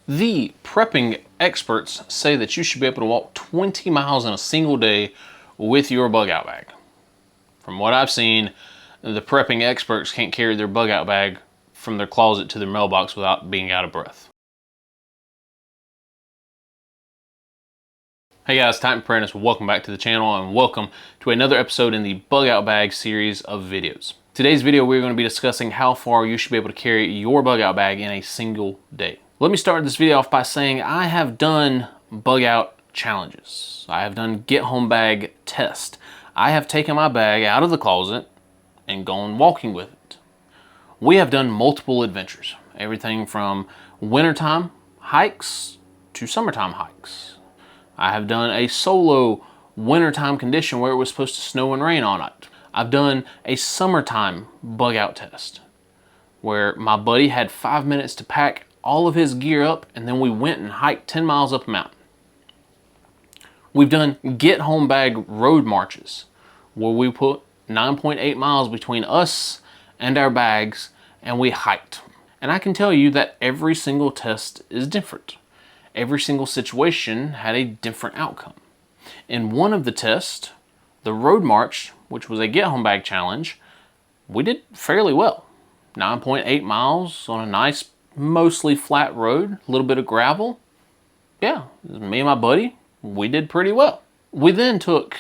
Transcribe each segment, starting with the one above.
The prepping experts say that you should be able to walk 20 miles in a single day with your bug out bag. From what I've seen, the prepping experts can't carry their bug out bag from their closet to their mailbox without being out of breath. Hey guys, Titan Apprentice, welcome back to the channel and welcome to another episode in the bug out bag series of videos. Today's video we're going to be discussing how far you should be able to carry your bug out bag in a single day. Let me start this video off by saying I have done bug out challenges. I have done get home bag test. I have taken my bag out of the closet and gone walking with it. We have done multiple adventures, everything from wintertime hikes to summertime hikes. I have done a solo wintertime condition where it was supposed to snow and rain all night. I've done a summertime bug out test where my buddy had 5 minutes to pack all of his gear up and then we went and hiked 10 miles up a mountain. We've done get home bag road marches where we put 9.8 miles between us and our bags and we hiked. And I can tell you that every single test is different. Every single situation had a different outcome. In one of the tests, the road march, which was a get home bag challenge, we did fairly well. 9.8 miles on a nice, mostly flat road, a little bit of gravel. Yeah, me and my buddy, we did pretty well. We then took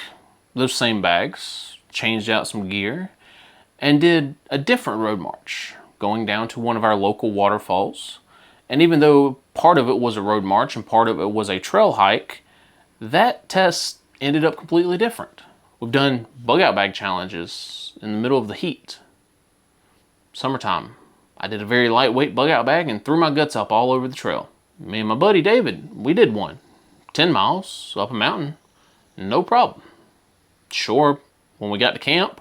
those same bags, changed out some gear, and did a different road march, going down to one of our local waterfalls. And even though part of it was a road march and part of it was a trail hike, that test ended up completely different. We've done bug out bag challenges in the middle of the heat. Summertime, I did a very lightweight bug out bag and threw my guts up all over the trail. Me and my buddy David, we did one. 10 miles up a mountain, no problem. Sure, when we got to camp,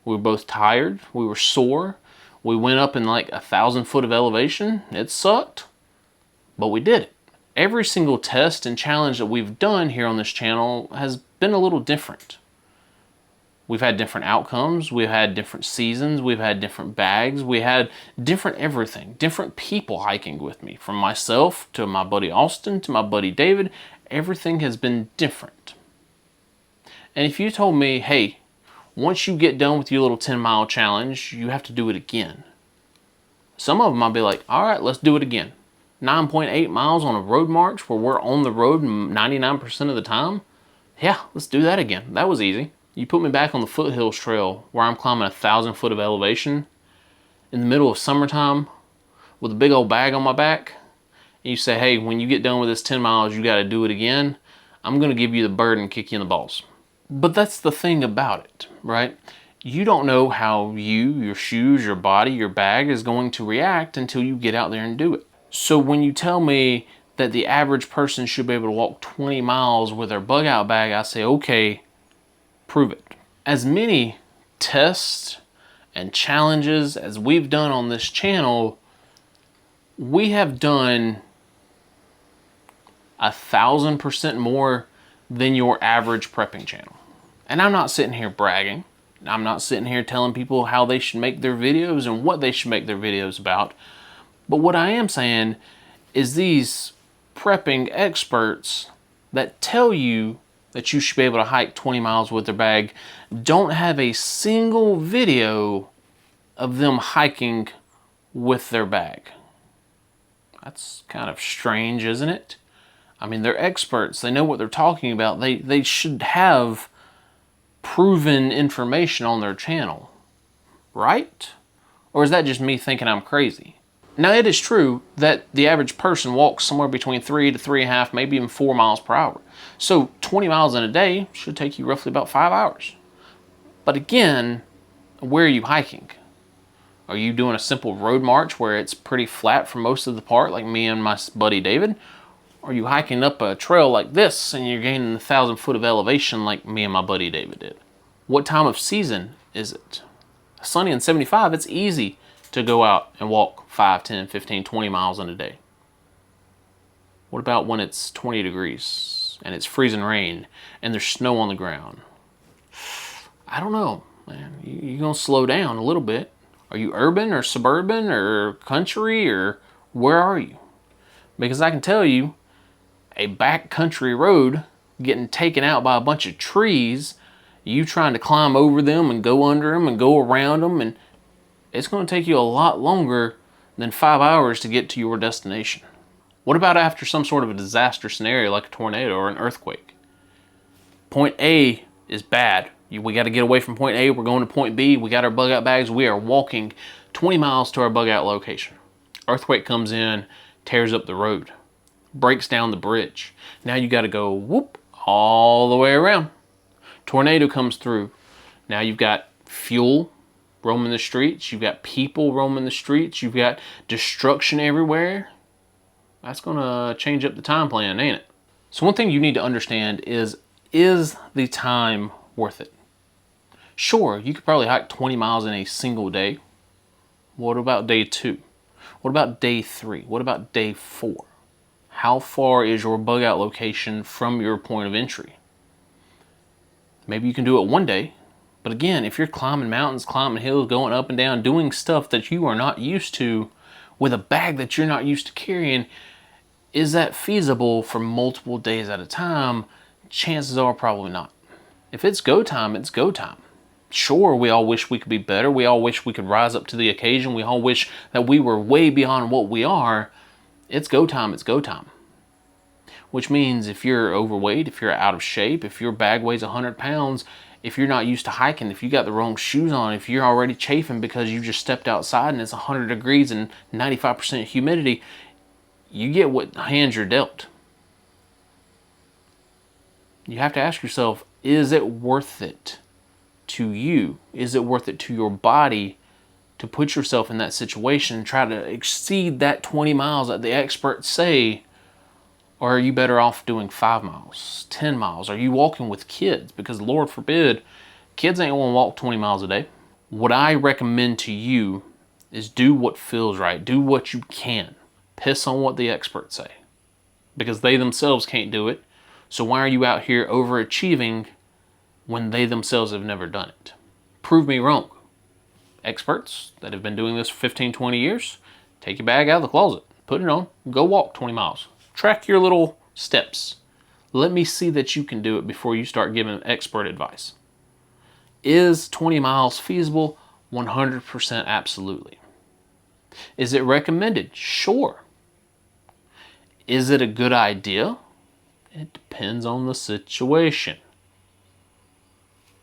we were both tired, we were sore. We went up in like 1,000 foot of elevation. It sucked, but we did it. Every single test and challenge that we've done here on this channel has been a little different. We've had different outcomes, we've had different seasons, we've had different bags, we had different everything, different people hiking with me. From myself to my buddy Austin to my buddy David, everything has been different. And if you told me, hey, once you get done with your little 10-mile challenge, you have to do it again. Some of them I'll be like, all right, let's do it again. 9.8 miles on a road march where we're on the road 99% of the time. Yeah, let's do that again. That was easy. You put me back on the foothills trail where I'm climbing 1,000 foot of elevation in the middle of summertime with a big old bag on my back. And you say, hey, when you get done with this 10 miles, you got to do it again. I'm going to give you the bird and kick you in the balls. But that's the thing about it, right? You don't know how you, your shoes, your body, your bag is going to react until you get out there and do it. So when you tell me that the average person should be able to walk 20 miles with their bug out bag, I say, okay, prove it. As many tests and challenges as we've done on this channel, we have done 1,000% more than your average prepping channel. And I'm not sitting here bragging. I'm not sitting here telling people how they should make their videos and what they should make their videos about. But what I am saying is these prepping experts that tell you that you should be able to hike 20 miles with their bag don't have a single video of them hiking with their bag. That's kind of strange, isn't it? I mean, they're experts. They know what they're talking about. They should have proven information on their channel, right? Or is that just me thinking I'm crazy? Now, it is true that the average person walks somewhere between 3 to 3.5, maybe even 4 miles per hour. So 20 miles in a day should take you roughly about 5 hours. But again, where are you hiking? Are you doing a simple road march where it's pretty flat for most of the part, like me and my buddy David? Or are you hiking up a trail like this and you're gaining 1,000 foot of elevation like me and my buddy David did? What time of season is it? Sunny and 75, it's easy to go out and walk 5, 10, 15, 20 miles in a day. What about when it's 20 degrees and it's freezing rain and there's snow on the ground? I don't know, man. You're gonna slow down a little bit. Are you urban or suburban or country or where are you? Because I can tell you, a backcountry road getting taken out by a bunch of trees, you trying to climb over them and go under them and go around them, and it's going to take you a lot longer than 5 hours to get to your destination. What about after some sort of a disaster scenario like a tornado or an earthquake? Point A is bad. We got to get away from point A. We're going to point B. We got our bug out bags. We are walking 20 miles to our bug out location. Earthquake comes in, tears up the road, breaks down the bridge. Now you got to go whoop all the way around. Tornado comes through. Now you've got fuel roaming the streets. You've got people roaming the streets. You've got destruction everywhere. That's going to change up the time plan, ain't it? So one thing you need to understand is the time worth it? Sure, you could probably hike 20 miles in a single day. What about day 2? What about day 3? What about day 4? How far is your bug out location from your point of entry? Maybe you can do it one day, but again, if you're climbing mountains, climbing hills, going up and down, doing stuff that you are not used to with a bag that you're not used to carrying, is that feasible for multiple days at a time? Chances are probably not. If it's go time, it's go time. Sure, we all wish we could be better. We all wish we could rise up to the occasion. We all wish that we were way beyond what we are. It's go time, it's go time. Which means if you're overweight, if you're out of shape, if your bag weighs 100 pounds, if you're not used to hiking, if you got the wrong shoes on, if you're already chafing because you just stepped outside and it's 100 degrees and 95% humidity, you get what hands you're dealt. You have to ask yourself, is it worth it to you? Is it worth it to your body to put yourself in that situation and try to exceed that 20 miles that the experts say? Or are you better off doing 5 miles, 10 miles? Are you walking with kids? Because Lord forbid, kids ain't gonna walk 20 miles a day. What I recommend to you is do what feels right. Do what you can. Piss on what the experts say. Because they themselves can't do it. So why are you out here overachieving when they themselves have never done it? Prove me wrong. Experts that have been doing this for 15, 20 years, take your bag out of the closet, put it on, go walk 20 miles. Track your little steps. Let me see that you can do it before you start giving expert advice. Is 20 miles feasible? 100% absolutely. Is it recommended? Sure. Is it a good idea? It depends on the situation.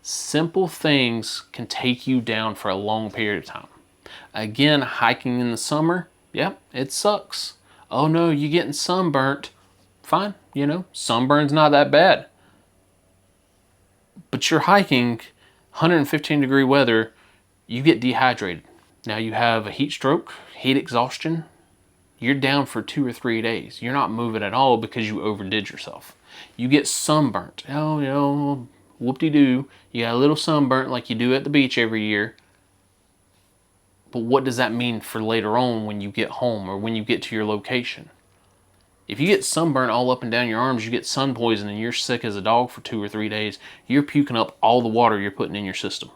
Simple things can take you down for a long period of time. Again, hiking in the summer, yeah, it sucks. Oh no, you're getting sunburnt. Fine, sunburn's not that bad. But you're hiking 115 degree weather, you get dehydrated. Now you have a heat stroke, heat exhaustion. You're down for 2 or 3 days. You're not moving at all because you overdid yourself. You get sunburnt. Oh, whoop-de-doo. You got a little sunburnt like you do at the beach every year. But what does that mean for later on when you get home or when you get to your location? If you get sunburnt all up and down your arms, you get sun poison and you're sick as a dog for 2 or 3 days, you're puking up all the water you're putting in your system.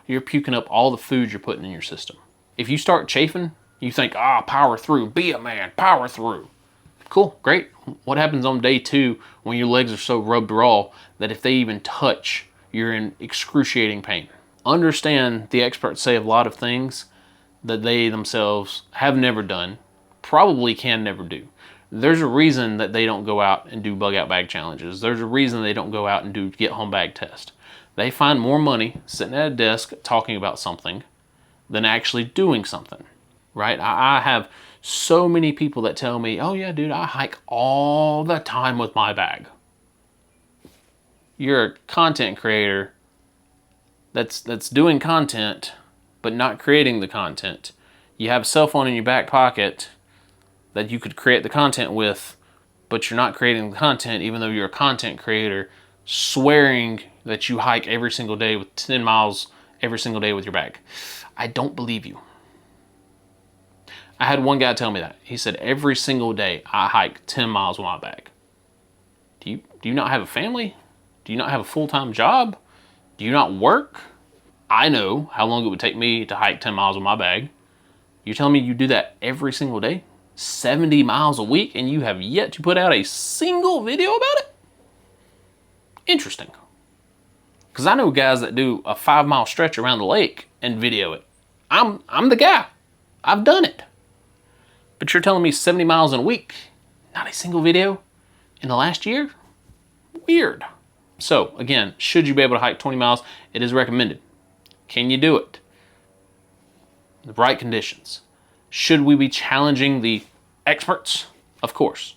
You're puking up all the food you're putting in your system. If you start chafing, you think, power through, be a man, power through. Cool, great. What happens on day 2 when your legs are so rubbed raw that if they even touch, you're in excruciating pain? Understand the experts say a lot of things that they themselves have never done, probably can never do. There's a reason that they don't go out and do bug out bag challenges. There's a reason they don't go out and do get home bag test. They find more money sitting at a desk talking about something than actually doing something, right? I have so many people that tell me, oh yeah, dude, I hike all the time with my bag. You're a content creator that's doing content, but not creating the content. You have a cell phone in your back pocket that you could create the content with, but you're not creating the content even though you're a content creator, swearing that you hike every single day with 10 miles every single day with your bag. I don't believe you. I had one guy tell me that. He said, every single day I hike 10 miles with my bag. Do you not have a family? Do you not have a full-time job? Do you not work? I know how long it would take me to hike 10 miles with my bag. You're telling me you do that every single day? 70 miles a week and you have yet to put out a single video about it? Interesting. Because I know guys that do a 5-mile stretch around the lake and video it. I'm the guy. I've done it. But you're telling me 70 miles in a week, not a single video in the last year? Weird. So again, should you be able to hike 20 miles? It is recommended. Can you do it? The right conditions. Should we be challenging the experts? Of course.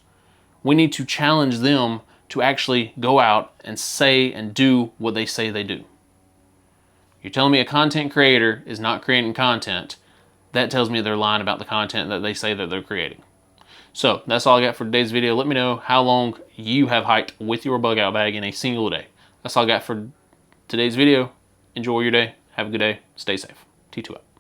We need to challenge them to actually go out and say and do what they say they do. You're telling me a content creator is not creating content. That tells me they're lying about the content that they say that they're creating. So that's all I got for today's video. Let me know how long you have hiked with your bug out bag in a single day. That's all I got for today's video. Enjoy your day. Have a good day. Stay safe. T2 out.